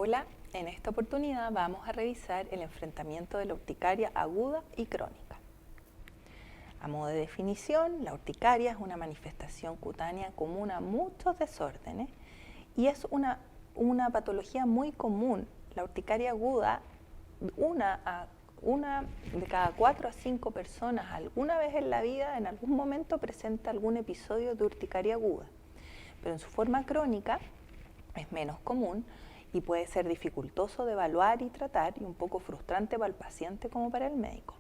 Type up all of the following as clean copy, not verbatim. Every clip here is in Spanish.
Hola, en esta oportunidad vamos a revisar el enfrentamiento de la urticaria aguda y crónica. A modo de definición, la urticaria es una manifestación cutánea común a muchos desórdenes y es una patología muy común. La urticaria aguda, una de cada 4 a 5 personas alguna vez en la vida, en algún momento presenta algún episodio de urticaria aguda, pero en su forma crónica es menos común y puede ser dificultoso de evaluar y tratar y un poco frustrante para el paciente como para el médico.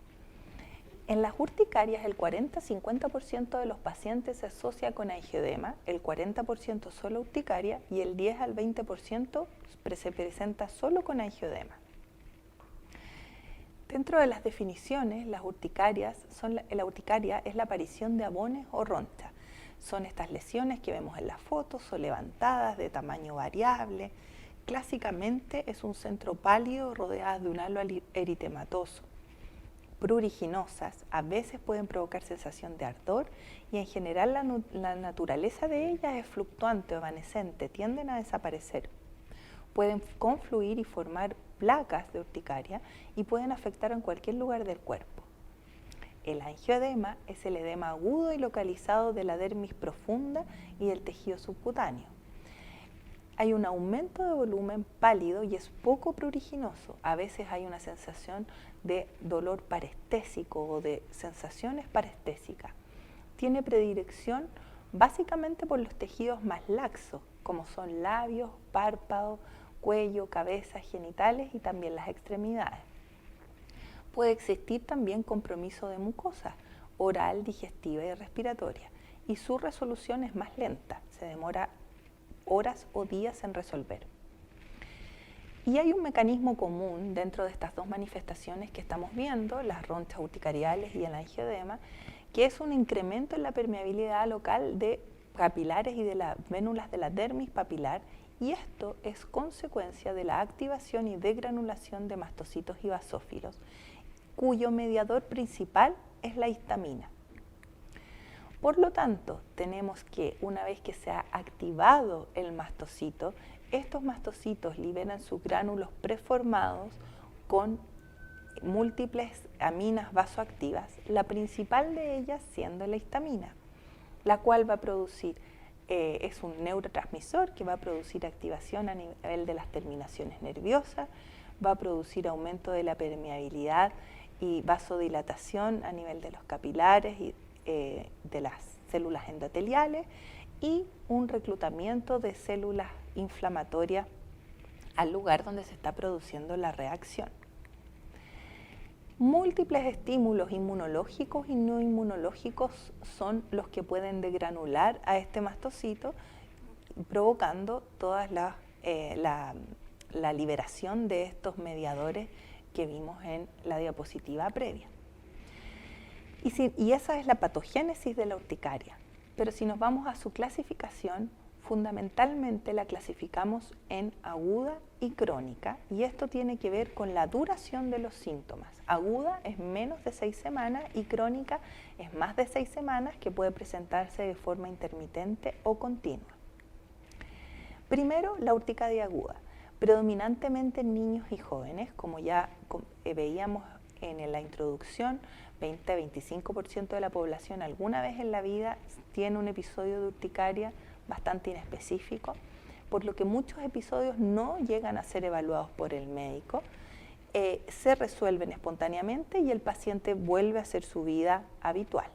En las urticarias el 40-50% de los pacientes se asocia con angioedema, el 40% solo urticaria y el 10 al 20% se presenta solo con angioedema. Dentro de las definiciones, la urticaria es la aparición de abones o ronchas. Son estas lesiones que vemos en las fotos o levantadas de tamaño variable. Clásicamente es un centro pálido rodeado de un halo eritematoso. Pruriginosas, a veces pueden provocar sensación de ardor y en general la naturaleza de ellas es fluctuante o evanescente, tienden a desaparecer. Pueden confluir y formar placas de urticaria y pueden afectar en cualquier lugar del cuerpo. El angioedema es el edema agudo y localizado de la dermis profunda y del tejido subcutáneo. Hay un aumento de volumen pálido y es poco pruriginoso. A veces hay una sensación de dolor parestésico o de sensaciones parestésicas. Tiene predilección básicamente por los tejidos más laxos, como son labios, párpados, cuello, cabeza, genitales y también las extremidades. Puede existir también compromiso de mucosa oral, digestiva y respiratoria, y su resolución es más lenta, se demora horas o días en resolver. Y hay un mecanismo común dentro de estas dos manifestaciones que estamos viendo, las ronchas urticariales y el angioedema, que es un incremento en la permeabilidad local de capilares y de las vénulas de la dermis papilar, y esto es consecuencia de la activación y degranulación de mastocitos y basófilos, cuyo mediador principal es la histamina. Por lo tanto, tenemos que una vez que se ha activado el mastocito, estos mastocitos liberan sus gránulos preformados con múltiples aminas vasoactivas, la principal de ellas siendo la histamina, la cual va a producir, es un neurotransmisor que va a producir activación a nivel de las terminaciones nerviosas, va a producir aumento de la permeabilidad y vasodilatación a nivel de los capilares y de las células endoteliales y un reclutamiento de células inflamatorias al lugar donde se está produciendo la reacción. Múltiples estímulos inmunológicos y no inmunológicos son los que pueden degranular a este mastocito, provocando toda la liberación de estos mediadores que vimos en la diapositiva previa. Y esa es la patogénesis de la urticaria. Pero si nos vamos a su clasificación, fundamentalmente la clasificamos en aguda y crónica, y esto tiene que ver con la duración de los síntomas. Aguda es menos de 6 semanas y crónica es más de 6 semanas, que puede presentarse de forma intermitente o continua. Primero, la urticaria aguda, predominantemente en niños y jóvenes, como ya veíamos en la introducción. 20-25% de la población alguna vez en la vida tiene un episodio de urticaria bastante inespecífico, por lo que muchos episodios no llegan a ser evaluados por el médico, se resuelven espontáneamente y el paciente vuelve a hacer su vida habitual.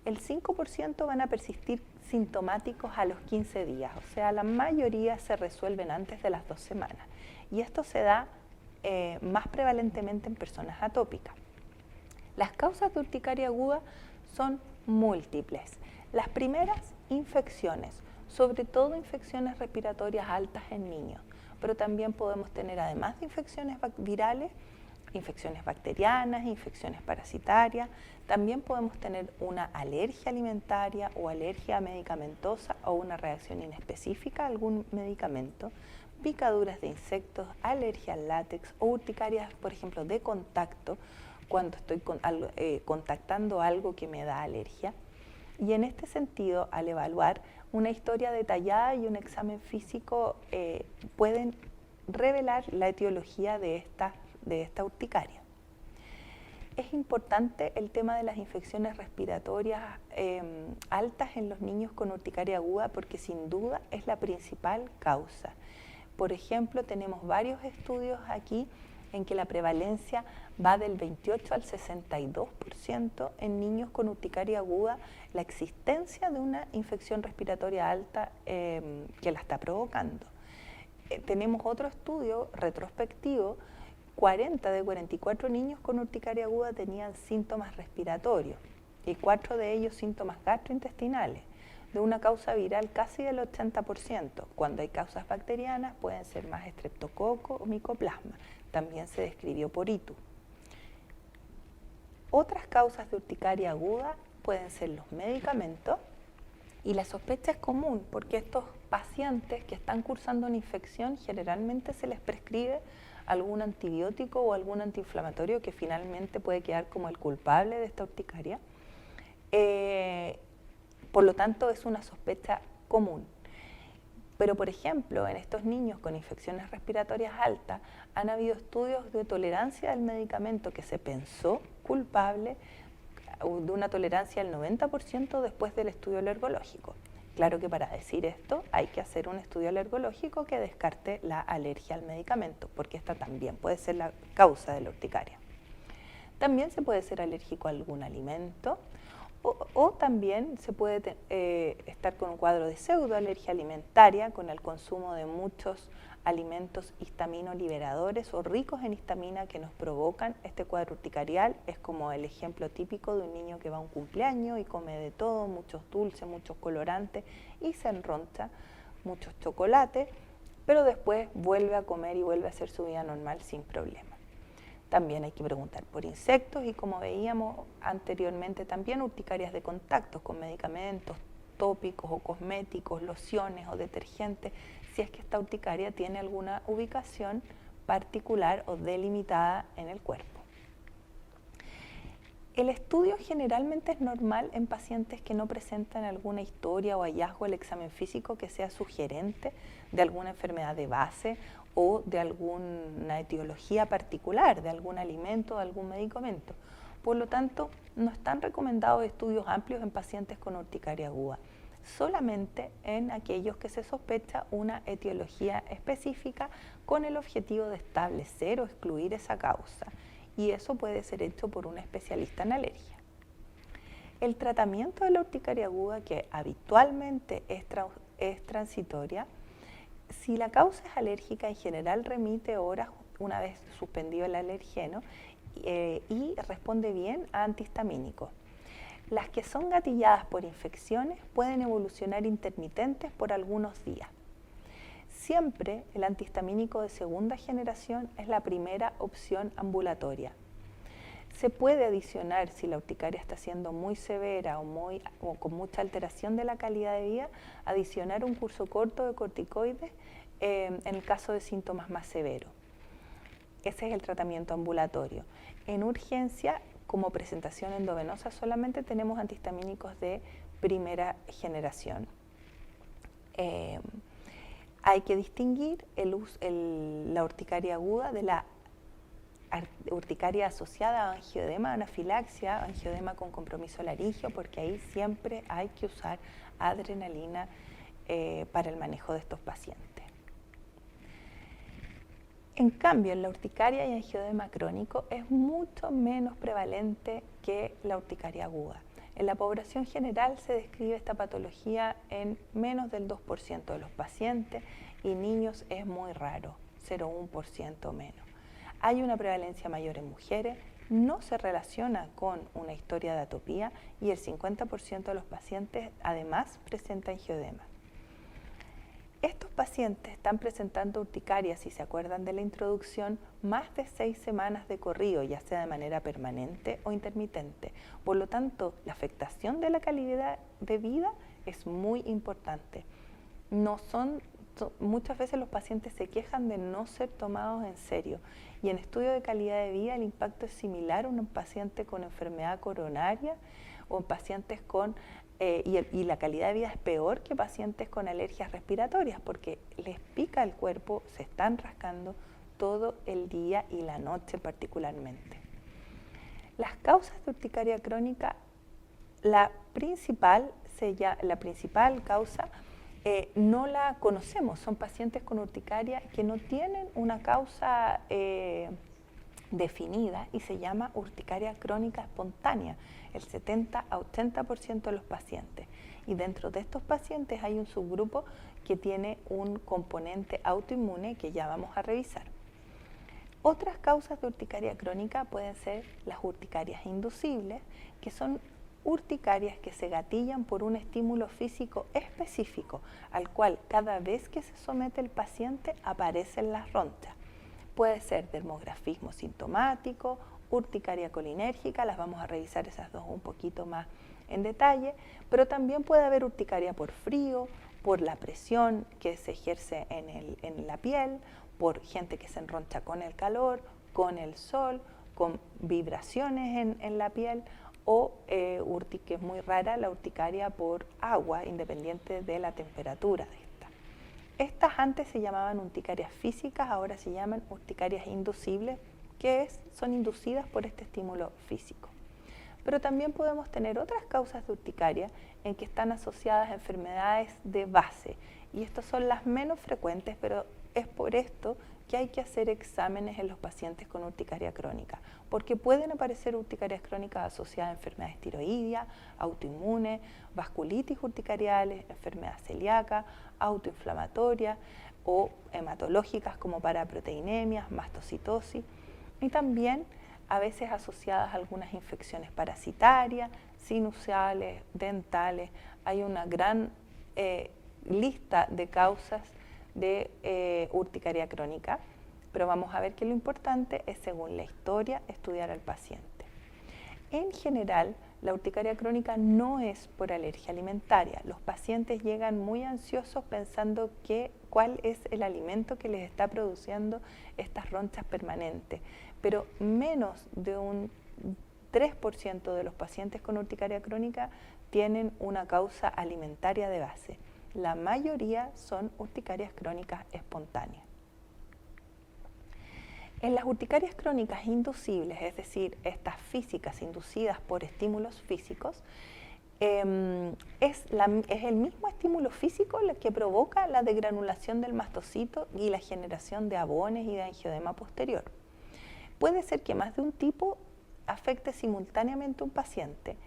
El 5% van a persistir sintomáticos a los 15 días, o sea, la mayoría se resuelven antes de las 2 semanas, y esto se da más prevalentemente en personas atópicas. Las causas de urticaria aguda son múltiples. Las primeras, infecciones, sobre todo infecciones respiratorias altas en niños, pero también podemos tener, además de infecciones virales, infecciones bacterianas, infecciones parasitarias. También podemos tener una alergia alimentaria o alergia medicamentosa o una reacción inespecífica a algún medicamento, picaduras de insectos, alergia al látex o urticarias, por ejemplo, de contacto, cuando estoy contactando algo que me da alergia. Y en este sentido, al evaluar una historia detallada y un examen físico, pueden revelar la etiología de esta urticaria. Es importante el tema de las infecciones respiratorias altas en los niños con urticaria aguda porque sin duda es la principal causa. Por ejemplo, tenemos varios estudios aquí en que la prevalencia va del 28 al 62% en niños con urticaria aguda, la existencia de una infección respiratoria alta que la está provocando. Tenemos otro estudio retrospectivo, 40 de 44 niños con urticaria aguda tenían síntomas respiratorios y 4 de ellos síntomas gastrointestinales, de una causa viral casi del 80%. Cuando hay causas bacterianas pueden ser más estreptococo o micoplasma. También se describió por ITU. Otras causas de urticaria aguda pueden ser los medicamentos y la sospecha es común porque estos pacientes que están cursando una infección generalmente se les prescribe algún antibiótico o algún antiinflamatorio que finalmente puede quedar como el culpable de esta urticaria. Por lo tanto, es una sospecha común. Pero, por ejemplo, en estos niños con infecciones respiratorias altas, han habido estudios de tolerancia al medicamento que se pensó culpable de una tolerancia del 90% después del estudio alergológico. Claro que para decir esto hay que hacer un estudio alergológico que descarte la alergia al medicamento, porque esta también puede ser la causa de la urticaria. También se puede ser alérgico a algún alimento o también se puede estar con un cuadro de pseudoalergia alimentaria con el consumo de muchos alimentos histaminoliberadores o ricos en histamina que nos provocan este cuadro urticarial. Es como el ejemplo típico de un niño que va a un cumpleaños y come de todo, muchos dulces, muchos colorantes y se enroncha muchos chocolates, pero después vuelve a comer y vuelve a hacer su vida normal sin problema. También hay que preguntar por insectos y como veíamos anteriormente también urticarias de contactos con medicamentos tópicos o cosméticos, lociones o detergentes, si es que esta urticaria tiene alguna ubicación particular o delimitada en el cuerpo. El estudio generalmente es normal en pacientes que no presentan alguna historia o hallazgo del examen físico que sea sugerente de alguna enfermedad de base o de alguna etiología particular, de algún alimento o de algún medicamento. Por lo tanto, no están recomendados estudios amplios en pacientes con urticaria aguda, solamente en aquellos que se sospecha una etiología específica con el objetivo de establecer o excluir esa causa, y eso puede ser hecho por un especialista en alergia. El tratamiento de la urticaria aguda, que habitualmente es transitoria, si la causa es alérgica, en general remite horas una vez suspendido el alergeno y responde bien a antihistamínicos. Las que son gatilladas por infecciones pueden evolucionar intermitentes por algunos días. Siempre el antihistamínico de segunda generación es la primera opción ambulatoria. Se puede adicionar, si la urticaria está siendo muy severa o con mucha alteración de la calidad de vida, adicionar un curso corto de corticoides en el caso de síntomas más severos. Ese es el tratamiento ambulatorio. En urgencia, como presentación endovenosa, solamente tenemos antihistamínicos de primera generación. Hay que distinguir la urticaria aguda de la urticaria asociada a angioedema, anafilaxia, angioedema con compromiso laringio, porque ahí siempre hay que usar adrenalina para el manejo de estos pacientes. En cambio, en la urticaria y angioedema crónico es mucho menos prevalente que la urticaria aguda. En la población general se describe esta patología en menos del 2% de los pacientes y niños es muy raro, 0,1% menos. Hay una prevalencia mayor en mujeres, no se relaciona con una historia de atopía y el 50% de los pacientes además presenta angioedema. Estos pacientes están presentando urticaria, si se acuerdan de la introducción, más de 6 semanas de corrido, ya sea de manera permanente o intermitente. Por lo tanto, la afectación de la calidad de vida es muy importante. Muchas veces los pacientes se quejan de no ser tomados en serio y en estudio de calidad de vida el impacto es similar a un paciente con enfermedad coronaria o en pacientes con, y la calidad de vida es peor que pacientes con alergias respiratorias porque les pica el cuerpo, se están rascando todo el día y la noche particularmente. Las causas de urticaria crónica, la principal causa no la conocemos, son pacientes con urticaria que no tienen una causa definida y se llama urticaria crónica espontánea, el 70 a 80% de los pacientes. Y dentro de estos pacientes hay un subgrupo que tiene un componente autoinmune que ya vamos a revisar. Otras causas de urticaria crónica pueden ser las urticarias inducibles, que son urticarias que se gatillan por un estímulo físico específico, al cual cada vez que se somete el paciente aparecen las ronchas. Puede ser dermografismo sintomático, urticaria colinérgica, las vamos a revisar esas dos un poquito más en detalle, pero también puede haber urticaria por frío, por la presión que se ejerce en la piel, por gente que se enroncha con el calor, con el sol, con vibraciones en la piel, o que es muy rara, la urticaria por agua, independiente de la temperatura de esta. Estas antes se llamaban urticarias físicas, ahora se llaman urticarias inducibles, que son inducidas por este estímulo físico. Pero también podemos tener otras causas de urticaria en que están asociadas a enfermedades de base, y estas son las menos frecuentes, pero es por esto que hay que hacer exámenes en los pacientes con urticaria crónica, porque pueden aparecer urticarias crónicas asociadas a enfermedades tiroideas, autoinmunes, vasculitis urticariales, enfermedad celíaca, autoinflamatoria o hematológicas como paraproteinemias, mastocitosis, y también a veces asociadas a algunas infecciones parasitarias, sinusiales, dentales. Hay una gran lista de causas de urticaria crónica, pero vamos a ver que lo importante es, según la historia, estudiar al paciente. En general, la urticaria crónica no es por alergia alimentaria. Los pacientes llegan muy ansiosos pensando cuál es el alimento que les está produciendo estas ronchas permanentes, pero menos de un 3% de los pacientes con urticaria crónica tienen una causa alimentaria de base. La mayoría son urticarias crónicas espontáneas. En las urticarias crónicas inducibles, es decir, estas físicas inducidas por estímulos físicos, es el mismo estímulo físico el que provoca la degranulación del mastocito y la generación de abones y de angioedema posterior. Puede ser que más de un tipo afecte simultáneamente a un paciente,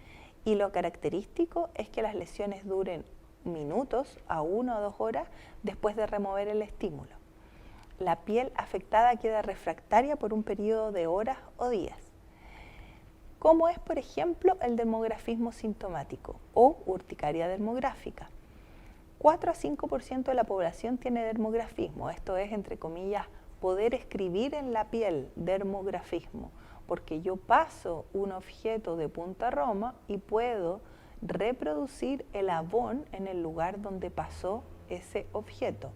y lo característico es que las lesiones duren minutos a 1 o 2 horas después de remover el estímulo. La piel afectada queda refractaria por un periodo de horas o días, como es, por ejemplo, el dermografismo sintomático o urticaria dermográfica. 4 a 5% de la población tiene dermografismo, esto es, entre comillas, poder escribir en la piel, dermografismo, porque yo paso un objeto de punta a Roma y puedo reproducir el abón en el lugar donde pasó ese objeto.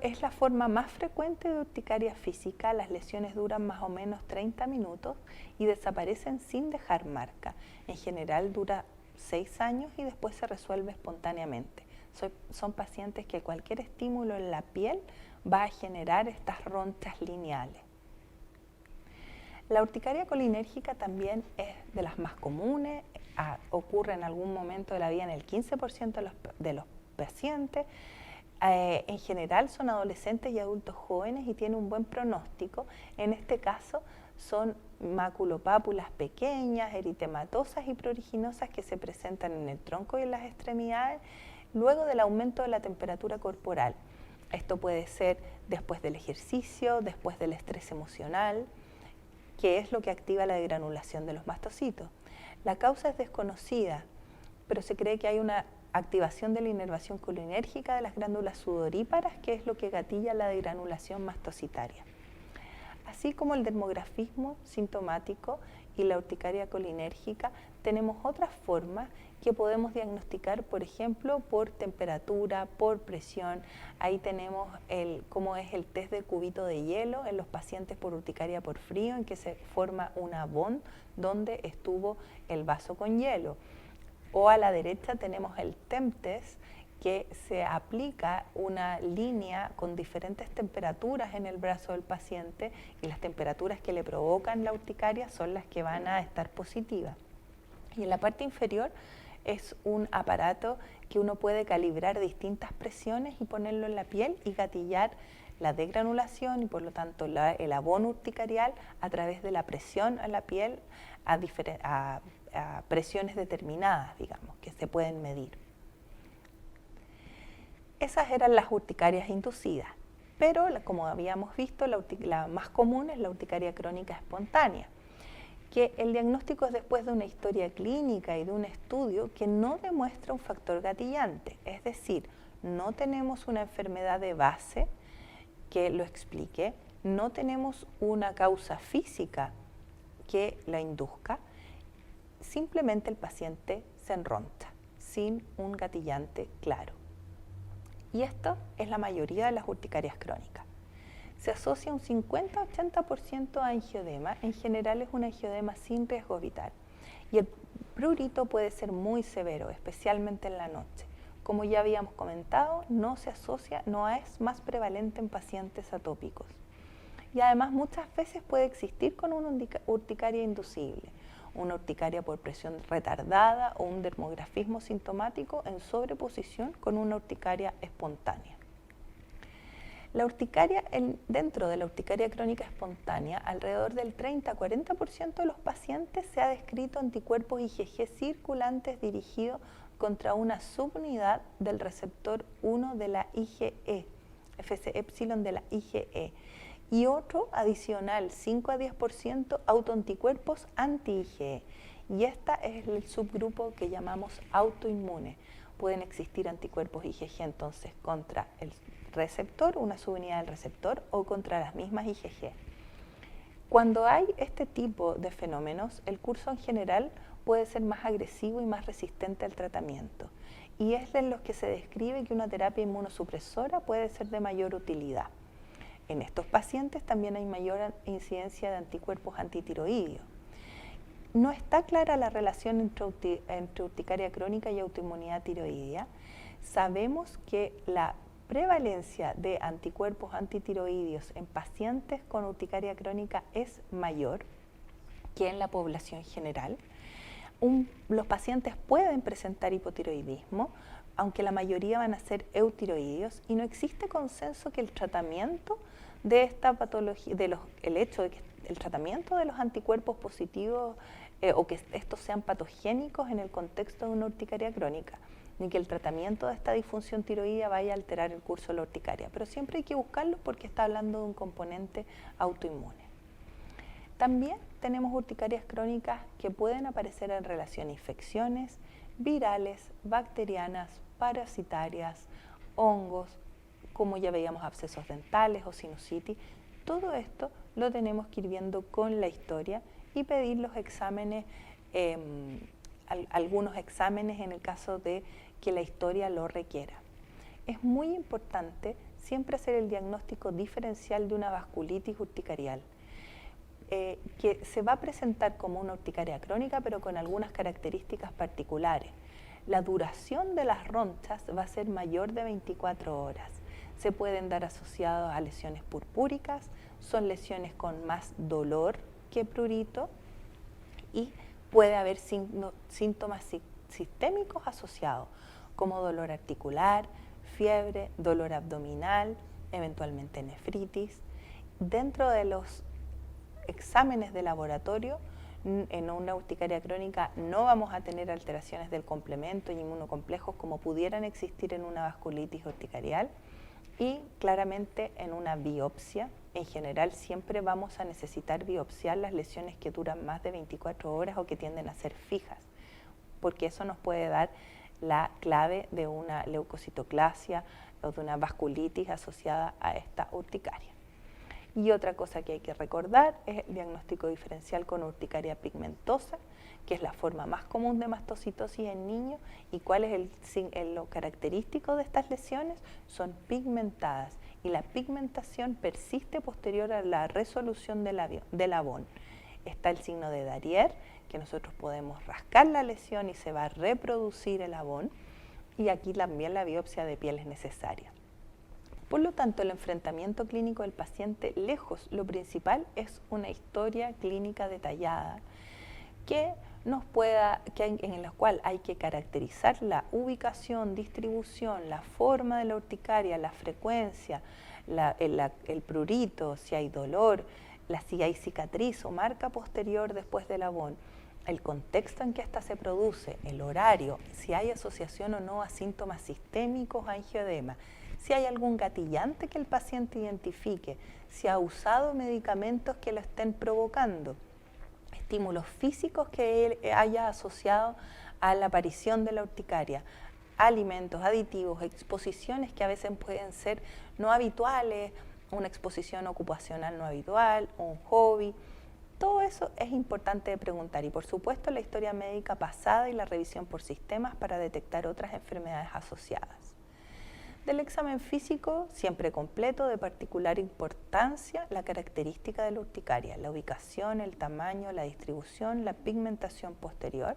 Es la forma más frecuente de urticaria física. Las lesiones duran más o menos 30 minutos y desaparecen sin dejar marca. En general dura 6 años y después se resuelve espontáneamente. Son pacientes que cualquier estímulo en la piel va a generar estas ronchas lineales. La urticaria colinérgica también es de las más comunes, ocurre en algún momento de la vida en el 15% de los pacientes. En general son adolescentes y adultos jóvenes y tiene un buen pronóstico. En este caso son maculopápulas pequeñas, eritematosas y pruriginosas que se presentan en el tronco y en las extremidades luego del aumento de la temperatura corporal. Esto puede ser después del ejercicio, después del estrés emocional, que es lo que activa la degranulación de los mastocitos. La causa es desconocida, pero se cree que hay una activación de la inervación colinérgica de las glándulas sudoríparas, que es lo que gatilla la degranulación mastocitaria. Así como el dermografismo sintomático y la urticaria colinérgica, tenemos otras formas que podemos diagnosticar, por ejemplo, por temperatura, por presión. Ahí tenemos cómo es el test del cubito de hielo en los pacientes por urticaria por frío, en que se forma una bond donde estuvo el vaso con hielo. O a la derecha tenemos el TempTest, que se aplica una línea con diferentes temperaturas en el brazo del paciente, y las temperaturas que le provocan la urticaria son las que van a estar positivas. Y en la parte inferior es un aparato que uno puede calibrar distintas presiones y ponerlo en la piel y gatillar la degranulación y por lo tanto el abono urticarial a través de la presión a la piel a presiones determinadas, digamos, que se pueden medir. Esas eran las urticarias inducidas, pero como habíamos visto, la más común es la urticaria crónica espontánea, que el diagnóstico es después de una historia clínica y de un estudio que no demuestra un factor gatillante, es decir, no tenemos una enfermedad de base que lo explique, no tenemos una causa física que la induzca, simplemente el paciente se enroncha sin un gatillante claro. Y esto es la mayoría de las urticarias crónicas. Se asocia un 50-80% a angioedema. En general es un angioedema sin riesgo vital. Y el prurito puede ser muy severo, especialmente en la noche. Como ya habíamos comentado, no es más prevalente en pacientes atópicos. Y además muchas veces puede existir con una urticaria inducible, una urticaria por presión retardada o un dermografismo sintomático en sobreposición con una urticaria espontánea. La urticaria, dentro de la urticaria crónica espontánea, alrededor del 30-40% de los pacientes se ha descrito anticuerpos IgG circulantes dirigidos contra una subunidad del receptor 1 de la IgE, Fc epsilon de la IgE, y otro adicional, 5-10%, autoanticuerpos anti-IgE. Y esta es el subgrupo que llamamos autoinmune. Pueden existir anticuerpos IgG entonces contra el receptor, una subunidad del receptor, o contra las mismas IgG. Cuando hay este tipo de fenómenos, el curso en general puede ser más agresivo y más resistente al tratamiento. Y es en los que se describe que una terapia inmunosupresora puede ser de mayor utilidad. En estos pacientes también hay mayor incidencia de anticuerpos antitiroideos. No está clara la relación entre urticaria crónica y autoinmunidad tiroidea. Sabemos que la prevalencia de anticuerpos antitiroideos en pacientes con urticaria crónica es mayor que en la población general. Los pacientes pueden presentar hipotiroidismo, aunque la mayoría van a ser eutiroideos, y no existe consenso que el tratamiento de esta patología, el hecho de que el tratamiento de los anticuerpos positivos o que estos sean patogénicos en el contexto de una urticaria crónica, ni que el tratamiento de esta disfunción tiroidea vaya a alterar el curso de la urticaria, pero siempre hay que buscarlo porque está hablando de un componente autoinmune. También tenemos urticarias crónicas que pueden aparecer en relación a infecciones virales, bacterianas, parasitarias, hongos, como ya veíamos abscesos dentales o sinusitis. Todo esto lo tenemos que ir viendo con la historia y pedir los exámenes, algunos exámenes en el caso de que la historia lo requiera. Es muy importante siempre hacer el diagnóstico diferencial de una vasculitis urticarial, que se va a presentar como una urticaria crónica, pero con algunas características particulares. La duración de las ronchas va a ser mayor de 24 horas. Se pueden dar asociados a lesiones purpúricas, son lesiones con más dolor que prurito y puede haber síntomas sistémicos asociados, como dolor articular, fiebre, dolor abdominal, eventualmente nefritis. Dentro de los exámenes de laboratorio, en una urticaria crónica no vamos a tener alteraciones del complemento y inmunocomplejos como pudieran existir en una vasculitis urticarial, y claramente en una biopsia, en general siempre vamos a necesitar biopsiar las lesiones que duran más de 24 horas o que tienden a ser fijas, porque eso nos puede dar la clave de una leucocitoclasia o de una vasculitis asociada a esta urticaria. Y otra cosa que hay que recordar es el diagnóstico diferencial con urticaria pigmentosa, que es la forma más común de mastocitosis en niños. ¿Y cuál es lo característico de estas lesiones? Son pigmentadas, y la pigmentación persiste posterior a la resolución del abón. Está el signo de Darrier, que nosotros podemos rascar la lesión y se va a reproducir el abón, y aquí también la biopsia de piel es necesaria. Por lo tanto, el enfrentamiento clínico del paciente, lejos, lo principal es una historia clínica detallada en la cual hay que caracterizar la ubicación, distribución, la forma de la urticaria, la frecuencia, el prurito, si hay dolor, si hay cicatriz o marca posterior después del abón, el contexto en que ésta se produce, el horario, si hay asociación o no a síntomas sistémicos, a angioedema, si hay algún gatillante que el paciente identifique, si ha usado medicamentos que lo estén provocando, estímulos físicos que él haya asociado a la aparición de la urticaria, alimentos, aditivos, exposiciones que a veces pueden ser no habituales, una exposición ocupacional no habitual, un hobby. Todo eso es importante de preguntar, y por supuesto la historia médica pasada y la revisión por sistemas para detectar otras enfermedades asociadas. Del examen físico, siempre completo, de particular importancia, la característica de la urticaria, la ubicación, el tamaño, la distribución, la pigmentación posterior,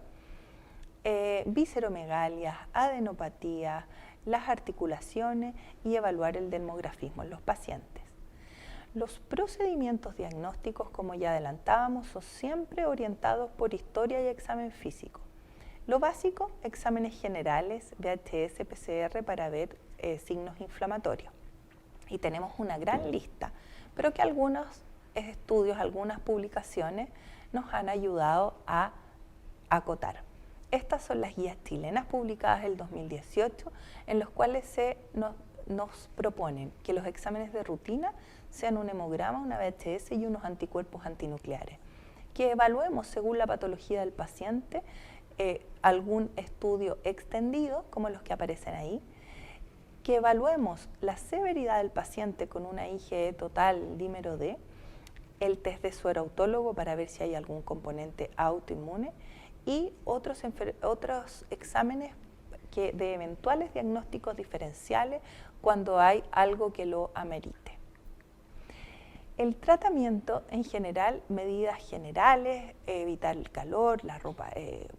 visceromegalias, adenopatías, las articulaciones, y evaluar el dermografismo en los pacientes. Los procedimientos diagnósticos, como ya adelantábamos, son siempre orientados por historia y examen físico. Lo básico, exámenes generales, VHS, PCR para ver signos inflamatorios. Y tenemos una gran lista, pero que algunos estudios, algunas publicaciones nos han ayudado a acotar. Estas son las guías chilenas publicadas en el 2018, en los cuales nos proponen que los exámenes de rutina sean un hemograma, una VHS y unos anticuerpos antinucleares, que evaluemos según la patología del paciente algún estudio extendido, como los que aparecen ahí, que evaluemos la severidad del paciente con una IgE total dímero D, el test de suero autólogo para ver si hay algún componente autoinmune, y otros exámenes de eventuales diagnósticos diferenciales cuando hay algo que lo amerite. El tratamiento en general, medidas generales, evitar el calor,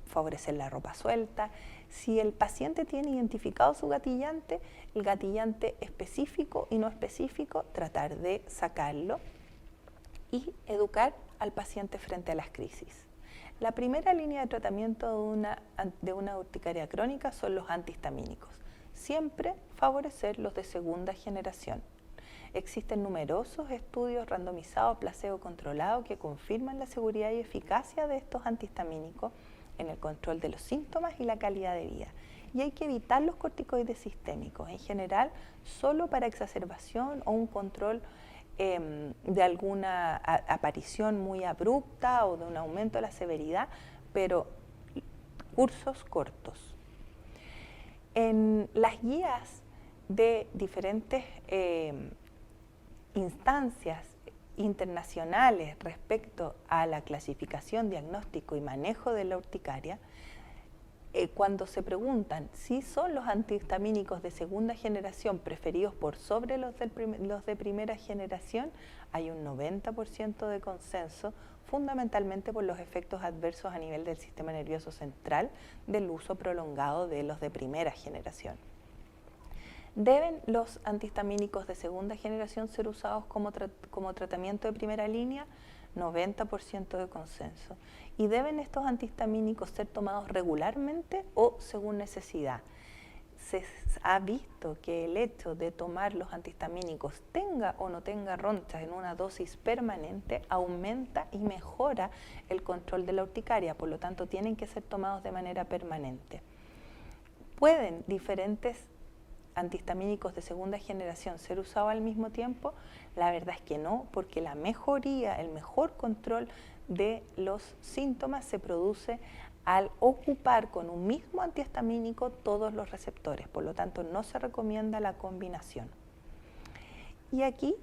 favorecer la ropa suelta. Si el paciente tiene identificado su gatillante, el gatillante específico y no específico, tratar de sacarlo y educar al paciente frente a las crisis. La primera línea de tratamiento de una urticaria crónica son los antihistamínicos. Siempre favorecer los de segunda generación. Existen numerosos estudios randomizados, placebo controlados, que confirman la seguridad y eficacia de estos antihistamínicos en el control de los síntomas y la calidad de vida. Y hay que evitar los corticoides sistémicos, en general solo para exacerbación o un control de alguna aparición muy abrupta o de un aumento de la severidad, pero cursos cortos. En las guías de diferentes instancias internacionales respecto a la clasificación, diagnóstico y manejo de la urticaria, cuando se preguntan si son los antihistamínicos de segunda generación preferidos por sobre los de primera generación, hay un 90% de consenso, fundamentalmente por los efectos adversos a nivel del sistema nervioso central del uso prolongado de los de primera generación. ¿Deben los antihistamínicos de segunda generación ser usados como tratamiento de primera línea? 90% de consenso. ¿Y deben estos antihistamínicos ser tomados regularmente o según necesidad? Se ha visto que el hecho de tomar los antihistamínicos, tenga o no tenga ronchas, en una dosis permanente, aumenta y mejora el control de la urticaria, por lo tanto tienen que ser tomados de manera permanente. ¿Pueden diferentes antihistamínicos de segunda generación ser usados al mismo tiempo? La verdad es que no, porque la mejoría, el mejor control de los síntomas se produce al ocupar con un mismo antihistamínico todos los receptores, por lo tanto no se recomienda la combinación. Y aquí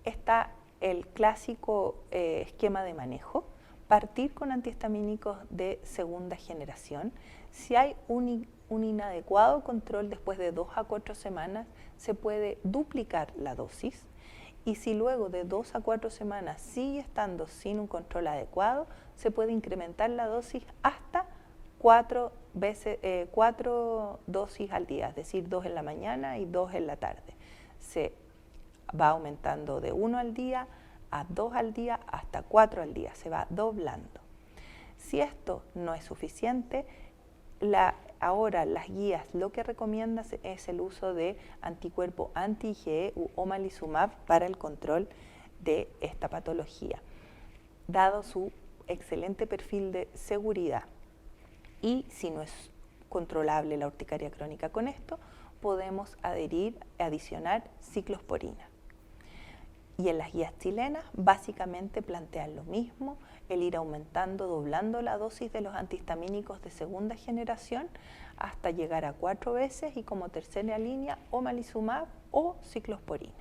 está el clásico esquema de manejo, partir con antihistamínicos de segunda generación. Si hay un inadecuado control después de 2 a 4 semanas, se puede duplicar la dosis. Y si luego de 2 a 4 semanas sigue estando sin un control adecuado, se puede incrementar la dosis hasta 4 dosis al día, es decir, 2 en la mañana y 2 en la tarde. Se va aumentando de 1 al día a 2 al día hasta 4 al día, se va doblando. Si esto no es suficiente, ahora las guías lo que recomiendan es el uso de anticuerpo anti-IgE u omalizumab para el control de esta patología, dado su excelente perfil de seguridad. Y si no es controlable la urticaria crónica con esto, podemos adicionar ciclosporina. Y en las guías chilenas básicamente plantean lo mismo, el ir aumentando, doblando la dosis de los antihistamínicos de segunda generación hasta llegar a 4 veces y como tercera línea omalizumab o ciclosporina.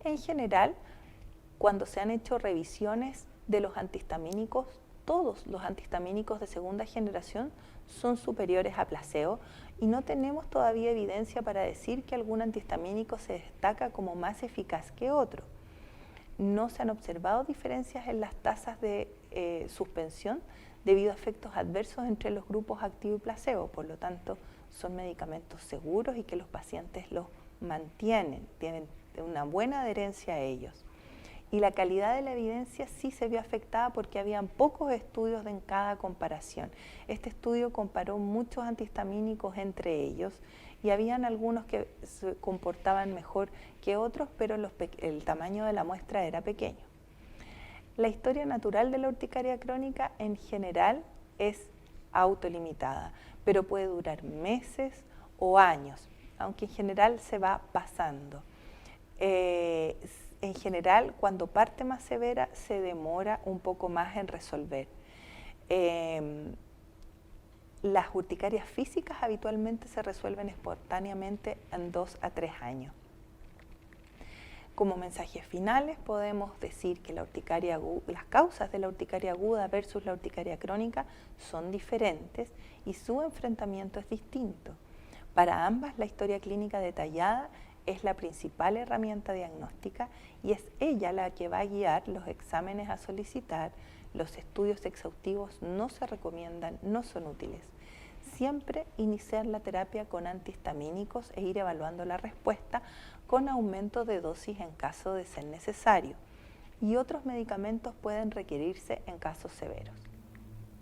En general, cuando se han hecho revisiones de los antihistamínicos, todos los antihistamínicos de segunda generación son superiores a placebo y no tenemos todavía evidencia para decir que algún antihistamínico se destaca como más eficaz que otro. No se han observado diferencias en las tasas de suspensión debido a efectos adversos entre los grupos activo y placebo, por lo tanto son medicamentos seguros y que los pacientes los mantienen, tienen una buena adherencia a ellos. Y la calidad de la evidencia sí se vio afectada porque habían pocos estudios en cada comparación. Este estudio comparó muchos antihistamínicos entre ellos y habían algunos que se comportaban mejor que otros, pero el tamaño de la muestra era pequeño. La historia natural de la urticaria crónica en general es autolimitada, pero puede durar meses o años, aunque en general se va pasando. En general, cuando parte más severa, se demora un poco más en resolver. Las urticarias físicas habitualmente se resuelven espontáneamente en 2 a 3 años. Como mensajes finales podemos decir que las causas de la urticaria aguda versus la urticaria crónica son diferentes y su enfrentamiento es distinto. Para ambas, la historia clínica detallada es la principal herramienta diagnóstica y es ella la que va a guiar los exámenes a solicitar. Los estudios exhaustivos no se recomiendan, no son útiles. Siempre iniciar la terapia con antihistamínicos e ir evaluando la respuesta con aumento de dosis en caso de ser necesario. Y otros medicamentos pueden requerirse en casos severos.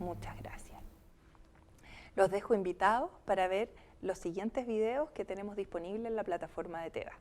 Muchas gracias. Los dejo invitados para ver los siguientes videos que tenemos disponibles en la plataforma de Teva.